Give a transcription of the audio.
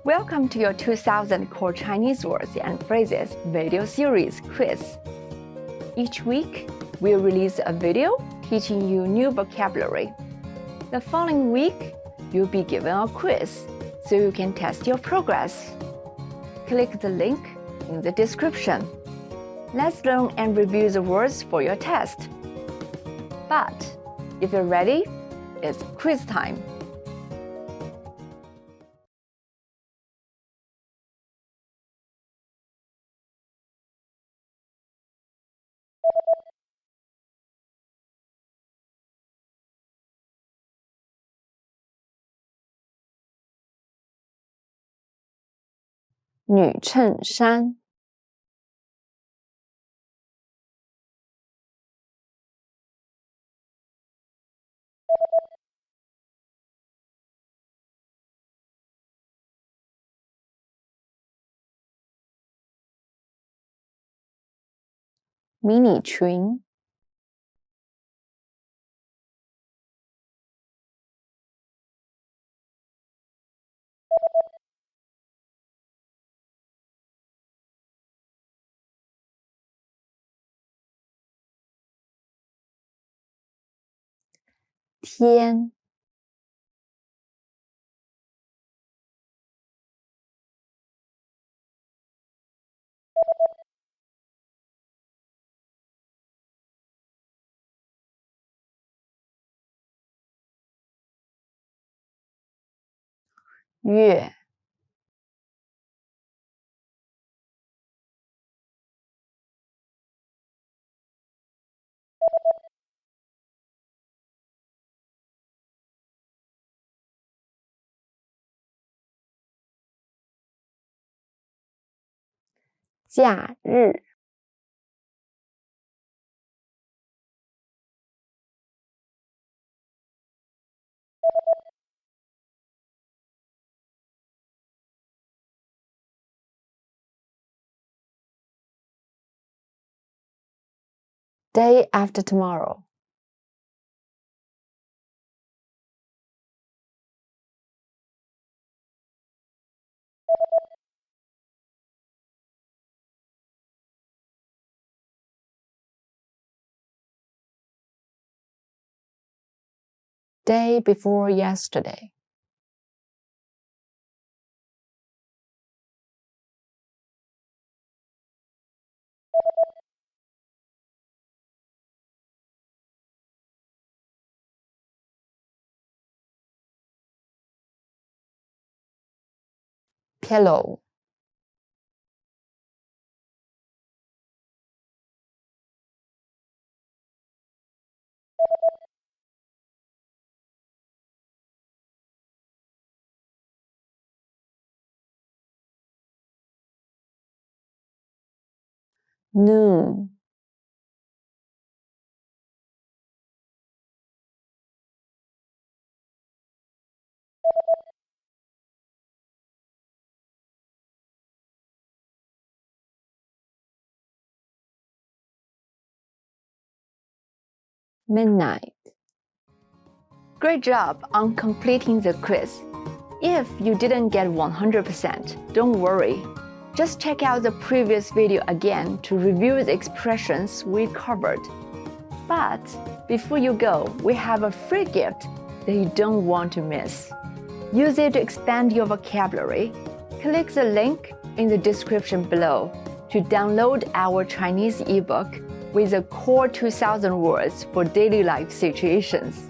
Welcome to your 2000 Core Chinese Words and Phrases video series quiz. Each week, we'll release a video teaching you new vocabulary. The following week, you'll be given a quiz so you can test your progress. Click the link in the description. Let's learn and review the words for your test. But if you're ready, it's quiz time. "女衬衫" "迷你裙" "天" "月" "假日" "day after tomorrow" "day before yesterday" "pillow" "noon" "midnight" Great job on completing the quiz. If you didn't get 100%, don't worry. Just check out the previous video again to review the expressions we covered. But before you go, we have a free gift that you don't want to miss. Use it to expand your vocabulary. Click the link in the description below to download our Chinese ebook with the core 2000 words for daily life situations.